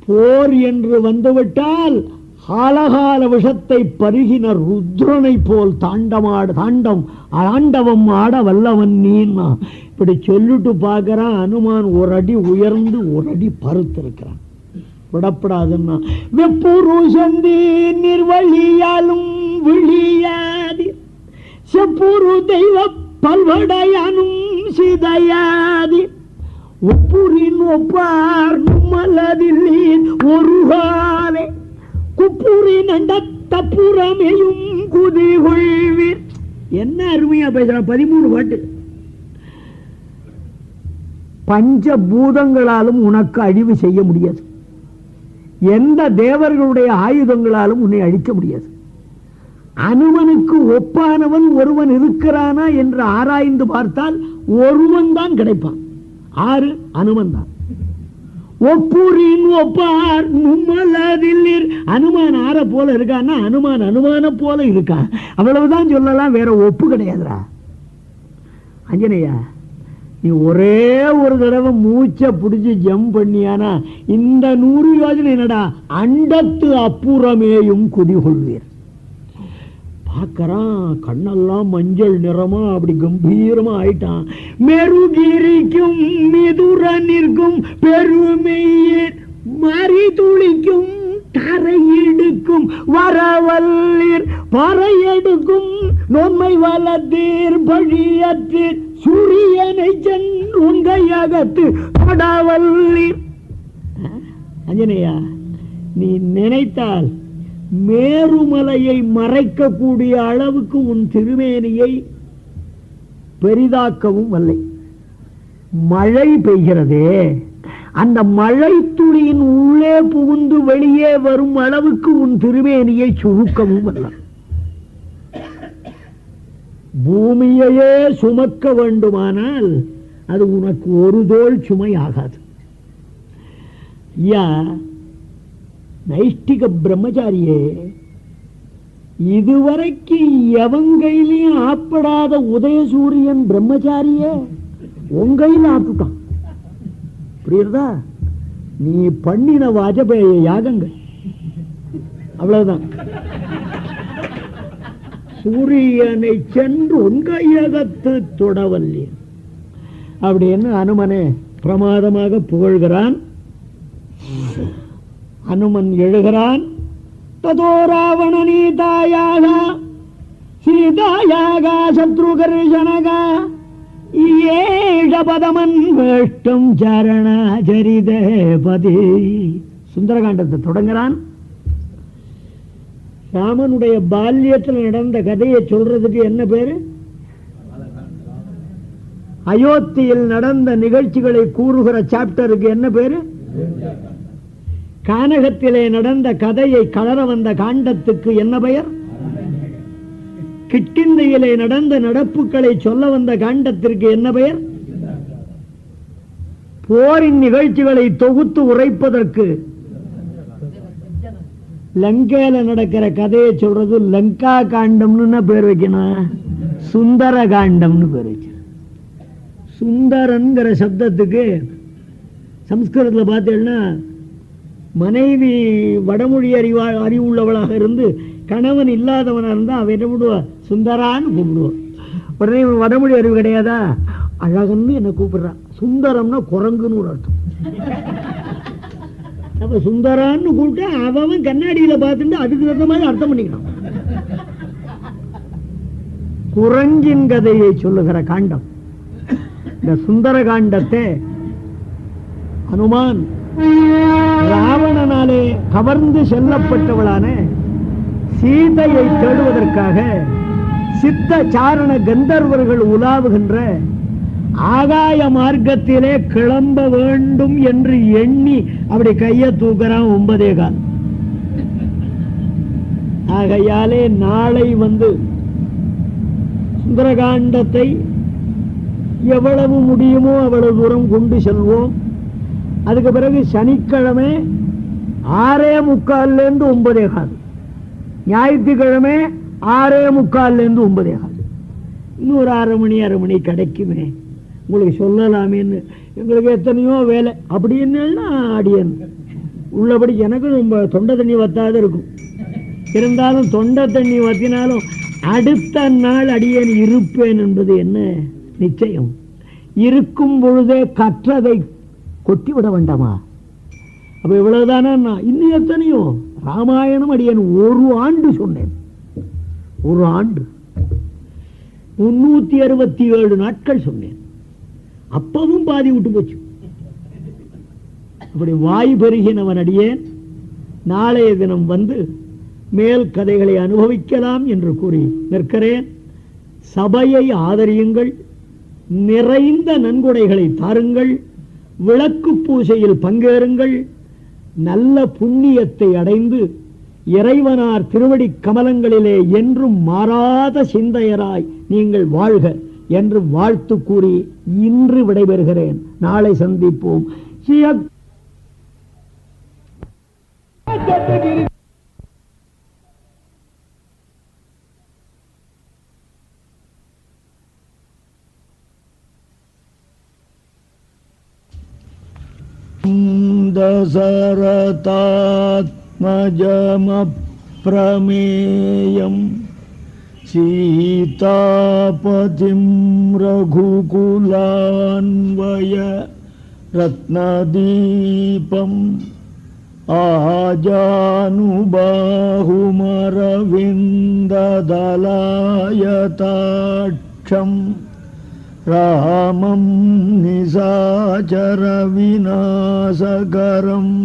போர் என்று வந்துவிட்டால் காலகால விஷத்தை பருகின ருத்ரனை போல் ஆண்டவம் ஆட வல்லவன் நீன்னா. இப்படி சொல்லிட்டு பார்க்கிறான். அனுமான் ஒரு அடி உயர்ந்து ஒரு அடி பருத்திருக்கிறான். விடப்படாதுன்னா வெப்புரு சந்தி நிர்வழியாலும் விழியாது செப்புரு தெய்வ பல்வடையானும் சிதையாது ஒப்புரின் ஒப்பார் மலதில்லின் ஒரு காலே குப்புரின் தப்புறமையும் குதிகொள்வீர். என்ன அருமையா பேசுறான். 13 பாட்டு. பஞ்சபூதங்களாலும் உனக்கு அழிவு செய்ய முடியாது. எந்த தேவர்களுடைய ஆயுதங்களாலும் உன்னை அழிக்க முடியாது. அனுமனுக்கு ஒப்பானவன் ஒருவன் இருக்கிறானா என்று ஆராய்ந்து பார்த்தால் ஒருவன் தான் கிடைப்பான். 6 அனுமன் தான். ஒப்புரின் ஒப்பார் நும்மலதில்லிர். அனுமான் ஆற போல இருக்கான்னா அனுமான போல இருக்கான். அவ்வளவுதான் சொல்லலாம், வேற ஒப்பு கிடையாதுரா. ஆஞ்சநேயா, நீ ஒரே ஒரு தடவை மூச்சை பிடிச்சி ஜம்ப் பண்ணியானா இந்த 100 யோஜனை என்னடா அண்டத்து அப்புறமேயும் குதிகொள்வீர். பார்க்கறான், கண்ணெல்லாம் மஞ்சள் நிறமா அப்படி கம்பீரமா ஆயிட்டான். மெருகிரிக்கும் மிதுர நிற்கும் பெருமையீர் மறி துளிக்கும் தரையெடுக்கும் வரவல்லீர் பறையெடுக்கும் நோன்மை வளத்தீர் பழியத்தீர் சூரியனை சென்றுங்கையகத்து படவல்லீர். ஆஞ்சநேயா, நீ நினைத்தால் மேருமலையை மறைக்கக்கூடிய அளவுக்கு உன் திருமேனியை பெரிதாக்கவும் வல்லை. மழை பெய்கிறதே, அந்த மழை துளியின் உள்ளே புகுந்து வெளியே வரும் அளவுக்கு உன் திருமேனியை சுருக்கவும் வல்ல. பூமியையே சுமக்க வேண்டுமானால் அது உனக்கு ஒரு தோள் சுமை ஆகாது. ஐயா, நைஷ்டிக பிரம்மச்சாரியே, இதுவரைக்கு எவங்கையிலையும் ஆப்படாத உதயசூரியன் பிரம்மச்சாரியே உங்கையில் ஆட்டுட்டான். புரியுறதா? நீ பண்ணின வாஜபேய யாகங்கள் அவ்வளவுதான். சூரியனை சென்று உங்கையகத்து தொடவல்லி அப்படின்னு அனுமனே பிரமாதமாக புகழ்கிறான். அனுமன் எழுகிறான். ததோ ராவண நீதாயாக சீதாயாக சத்ருகர்ஷனக ஏழபதமன் வேஷ்டம் சரணாச்சரிதபதி. சுந்தரகாண்டத்தை தொடங்குறான். ராமனுடைய பால்யத்தில் நடந்த கதையை சொல்றதுக்கு என்ன பேரு? அயோத்தியில் நடந்த நிகழ்ச்சிகளை கூறுகிற சாப்டருக்கு என்ன பேரு? கானகத்திலே நடந்த கதையை கலர வந்த காண்டத்துக்கு என்ன பெயர்? கிட்டிந்தையிலே நடந்த நடப்புகளை சொல்ல வந்த காண்டத்திற்கு என்ன பெயர்? போரின் நிகழ்ச்சிகளை தொகுத்து உரைப்பதற்கு லங்கையில நடக்கிற கதையை சொல்றது லங்கா காண்டம்னு பேர் வைக்கணும். சுந்தர காண்டம்னு பேர் வைக்கணும். சுந்தரன்கிற சப்தத்துக்கு சம்ஸ்கிருதத்தில் பார்த்தீங்கன்னா மனைவி வடமொழி அறிவுள்ளவளாக இருந்து கணவன் இல்லாதவனாக இருந்தா அவன் என்ன பண்ணுவா? சுந்தரான்னு கூப்பிடுவான். உடனே வடமொழி அறிவு கிடையாதா? அழகன்னு என்ன கூப்பிடுறான். சுந்தரம்னா குரங்குன்னு ஒரு அர்த்தம். அப்ப சுந்தரான்னு கூப்பிட்டு அவன் கண்ணாடியில பார்த்துட்டு அதுக்கு தகுந்த மாதிரி அர்த்தம் பண்ணிக்கிறான். குரங்கின் கதையை சொல்லுகிற காண்டம். இந்த சுந்தர காண்டத்தை ஹனுமான் ராவணனாலே கவர்ந்து செல்லப்பட்டவளான சீதையை தேடுவதற்காக சித்த சாரண கந்தர்வர்கள் உலாவுகின்ற ஆகாய மார்க்கத்திலே கிளம்ப வேண்டும் என்று எண்ணி அப்படி கையை தூக்குறான் 9:15. ஆகையாலே நாளை சுந்தரகாண்டத்தை எவ்வளவு முடியுமோ அவ்வளவு தூரம் கொண்டு செல்வோம். அதுக்கு பிறகு சனிக்கிழமை 6:45 9:15, ஞாயிற்றுக்கிழமை 6:45 9:15. இன்னொரு அரை மணி கிடைக்குமே, உங்களுக்கு சொல்லலாமேன்னு. எங்களுக்கு எத்தனையோ வேலை அப்படின்னு அடியன் உள்ளபடி எனக்கு ரொம்ப தொண்டை தண்ணி வத்தாத இருக்கும். இருந்தாலும் தொண்டை தண்ணி வத்தினாலும் அடுத்த நாள் அடியன் இருப்பேன் என்பது என்ன நிச்சயம்? இருக்கும் பொழுதே கற்றதை கொட்டிவிட வேண்டாமா? அப்ப இவ்வளவுதானா? இன்னும் எத்தனையோ ராமாயணம் அடியன் 1 ஆண்டு சொன்னேன். 1 ஆண்டு 367 நாட்கள் சொன்னேன். அப்பவும் பாதி விட்டு போச்சு. அப்படி வாய் பெருகினவன் அடியேன் நாளைய தினம் மேல் கதைகளை அனுபவிக்கலாம் என்று கூறி நிற்கிறேன். சபையை ஆதரியுங்கள், நிறைந்த நன்கொடைகளை தாருங்கள், விளக்கு பூஜையில் பங்கேறுங்கள், நல்ல புண்ணியத்தை அடைந்து இறைவனார் திருவடி கமலங்களிலே என்றும் மாறாத சிந்தையராய் நீங்கள் வாழ்க என்று வாழ்த்து கூறி இன்று விடைபெறுகிறேன். நாளை சந்திப்போம். தசரதாத்மஜமப்ரமேயம் சீதாபதிம் ரகுகுலான்வய ரத்னதீபம் ஆஜானுபாஹுமரவிந்ததலாயதாட்சம் ராமம் நிசாச்சர விநாசகரம்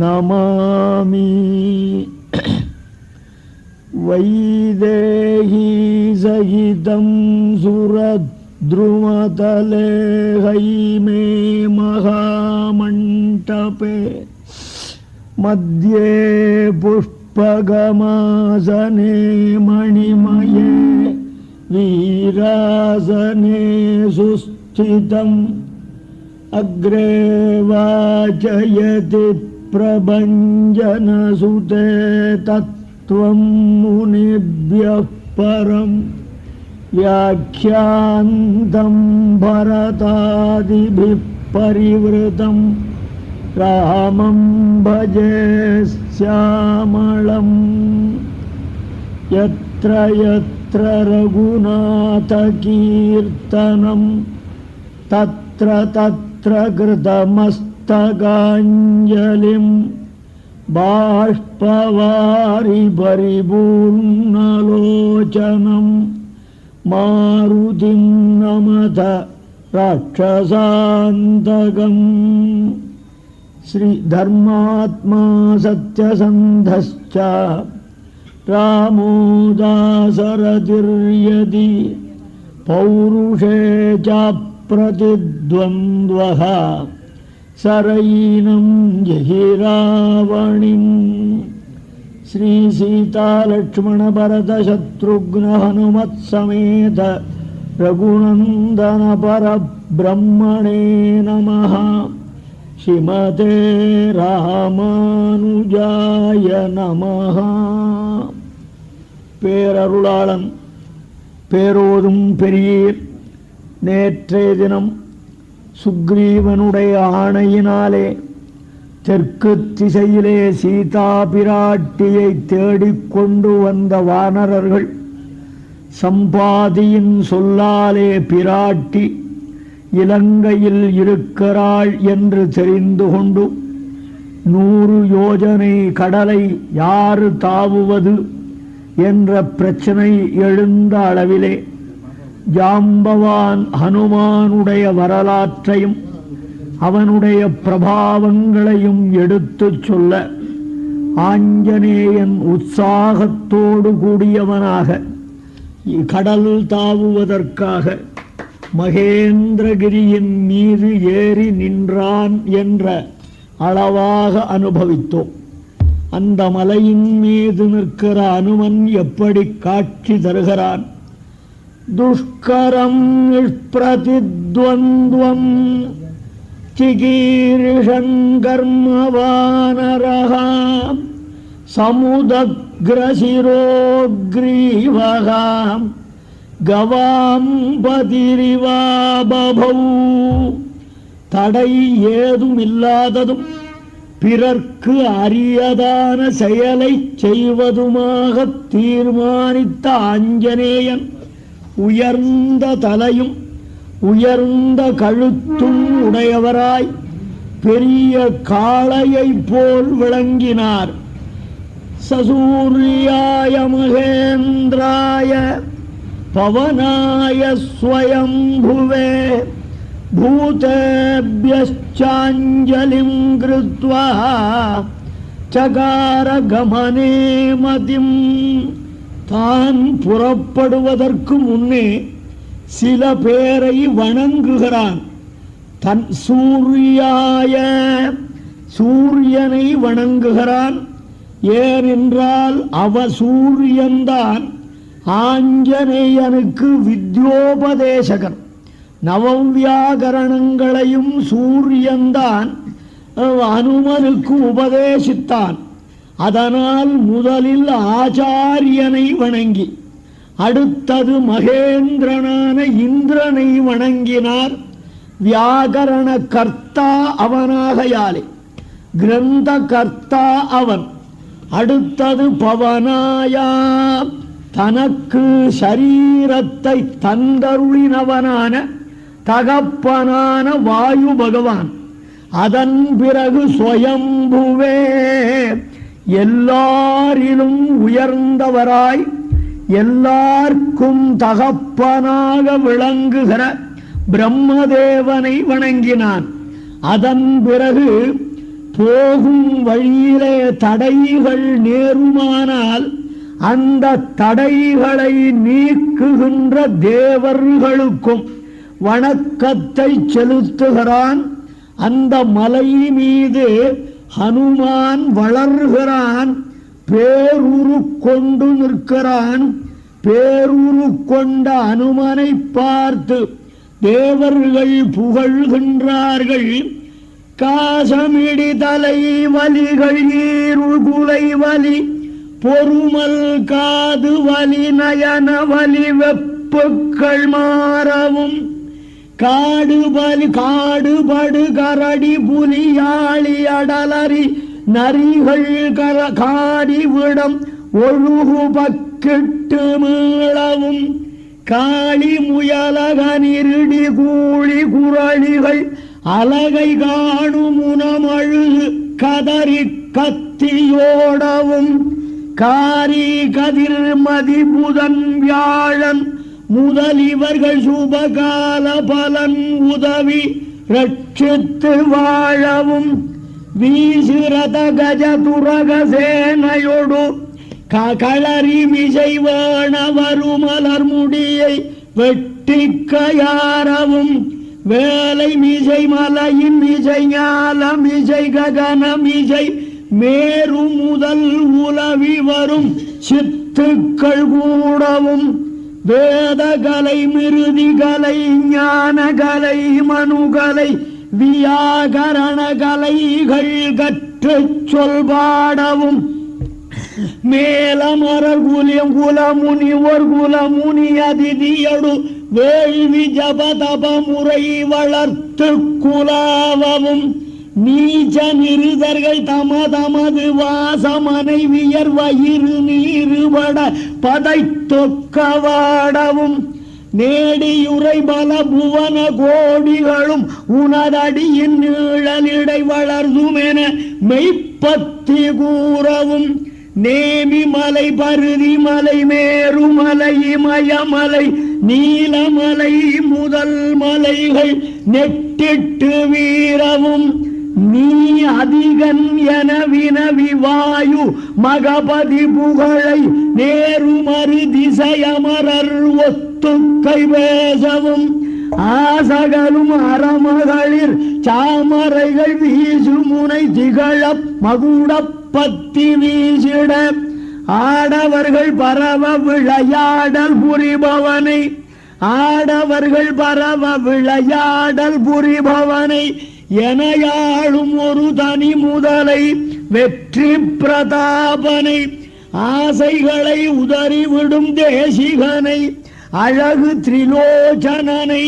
நமாமி. வைதேஹி சகிதம் சுரத்ருமதலே ஹைமே மகாமண்டபே மத்யே புஷ்பகமாசனே மணிமயே வீராசனே சுஸ்திதம் அக்ரே வாசயதி பிரபஞ்சனசுதே தத்வம் முனிப்யः பரம் வியாக்யாந்தம் பரதாதிபிः பரிவ்ருதம் ராமம் பஜே ஸ்யாமளம். யத்ர யத்ர ரகுநாத கீர்த்தனம் தத்ர தத்ர கிருதமஸ்தகாஞ்சலிம் பாஷ்பவாரி பரிபூர்ணலோச்சனம் மாருதிம் நமத ராட்சசாந்தகம். ஸ்ரீ தர்மாத்மா சத்யசந்தஸ்ச ராமோ தாசரதிர்யதி பௌருஷே சாப்ரதித்வந்த்வஹ சரைனம் ஜஹி ராவணிம். ஸ்ரீ சீதா லக்ஷ்மண பரத சத்ருக்ன ஹனுமத் சமேத ரகுநந்தன பரபிரம்மணே நமஹ. ஸ்ரீமதே ராமானுஜாய நமஹ. பேரருளாளன் பேரோதும் பெரியர் நேற்றைய தினம் சுக்ரீவனுடைய ஆணையினாலே தெற்கு திசையிலே சீதா பிராட்டியை தேடிக்கொண்டு வந்த வானரர்கள் சம்பாதியின் சொல்லாலே பிராட்டி இலங்கையில் இருக்கிறாள் என்று தெரிந்து கொண்டு 100 யோஜனை கடலை யாரு தாவுவது என்ற பிரச்சனை எழுந்த அளவிலே ஜாம்பவான் ஹனுமானுடைய வரலாற்றையும் அவனுடைய பிரபாவங்களையும் எடுத்துச் சொல்ல ஆஞ்சநேயன் உற்சாகத்தோடு கூடியவனாக கடல் தாவுவதற்காக மகேந்திரகிரியின் மீது ஏறி நின்றான் என்ற அளவாக அனுபவித்தோம். அந்த மலையின் மீது நிற்கிற அனுமன் எப்படி காட்சி தருகிறான்? துஷ்கரம் நிஷ்பிரதித்வந்த்வம் சிகீர்ஷன் கர்மவானரஹாம் சமுதக்ரசிரோக்ரீவகாம் கவாம் பதிரிவா பபௌ. தடை ஏதுமில்லாததும் பிறர்க்கு அரியதான செயலை செய்வதுமாக தீர்மானித்த ஆஞ்சநேயன் உயர்ந்த தலையும் உயர்ந்த கழுத்தும் உடையவராய் பெரிய காளையை போல் விளங்கினார். சசூர்யாய மகேந்திராய பவனாய ஸ்வயம்புவே பூதேப்யச்சாஞ்சலிம் கிருத்வா சகார கமனே மதிம். தான் புறப்படுவதற்கு முன்னே சில பேரை வணங்குகிறான். தன் சூர்யாய சூரியனை வணங்குகிறான். ஏனென்றால் சூரியன்தான் ஆஞ்சநேயனுக்கு வித்யோபதேசகன். நவவியாகரணங்களையும் சூரியன்தான் அனுமனுக்கு உபதேசித்தான். அதனால் முதலில் ஆச்சாரியனை வணங்கி அடுத்தது மகேந்திரனான இந்திரனை வணங்கினார். வியாகரண கர்த்தா அவனாகையாலே கிரந்த கர்த்தா அவன். அடுத்தது பவனாயா தனக்கு சரீரத்தை தந்தருளினவனான தகப்பனான வாயு பகவான். அதன் பிறகு ஸ்வயம்புவே எல்லாரிலும் உயர்ந்தவராய் எல்லார்க்கும் தகப்பனாக விளங்குகிற பிரம்மதேவனை வணங்கினான். அதன் பிறகு போகும் வழியிலே தடைகள் நேருமானால் அந்த தடைகளை நீக்குகின்ற தேவர்களுக்கும் வணக்கத்தை செலுத்துகிறான். அந்த மலை மீது ஹனுமான் வளர்கிறான். பேருரு கொண்டு நிற்கிறான். பேருரு கொண்ட அனுமனை பார்த்து தேவர்கள் புகழ்கின்றார்கள். காசமிடி தலை வலிகள் ஈருள் குலை வலி பொறுமல் காது வலி நயன வலி வெப்புக்கள் மாறவும் காடுபடு கரடி புலியாளி அடலரி நரிகள் காடி விடம் ஒழுகு பக்கிட்டு மீளவும் காளி முயலகனிருடி கூழி குரளிகள் அலகை காணும் உணமழுகு கதறி கத்தியோடவும் காரி கதிர் மதிபுதன் வியாழன் முதலிவர்கள் சுபகால பலன் உதவி ரட்சித்து வாழவும் வீசுரத கஜ துரக சேனையொடு களறி மிசை வேண வருமலர் முடியை வெட்டி கயாரவும் வேலை மிசை மலையின் மிசை ஞால மிசை ககன மிசை மேரு முதல் உலவி வரும் சித்துக்கள் கூடவும் வேதகலை மிருதிகலை ஞானகலை மனுகலை வியாகரண கலைகள் கற்றுச் சொல்பாடவும் மேலமரர் குலமுனி ஒரு குலமுனி அதிதியடு வேள்வி ஜபதப முறை வளர்த்து குலாவவும் நீச்ச நிருதர்கள் தமது வாசமனை வியர் வயிறு நீருபட பதை தொக்கவாடவும் நேடியுரை பல புவன கோடிகளும் உனதடியின் நீழலிடை வளர்துமென மெய்ப்பத்தி கூறவும் நேமி மலை, பருதி மலை, மேருமலை, இமயமலை, நீலமலை முதல் மலைகள் நெட்டிட்டு வீரவும் நீ அதிகன் என வினவி வாயு மகபதி புகழை நேருமறு திசையமரர் ஒத்துக்கை பேசவும் ஆசகலும் அறமகளிர் சாமரைகள் வீசு முனை திகழ மகுடப்பத்தி வீசிட ஆடவர்கள் பரவ விளையாடல் புரிபவனை ஆடவர்கள் பரவ விளையாடல் புரிபவனை எனையாளும் ஒரு தனி முதலை வெற்றி பிரதாபனை ஆசைகளை உதறிவிடும் தேசிகனை அழகு திரிலோச்சனனை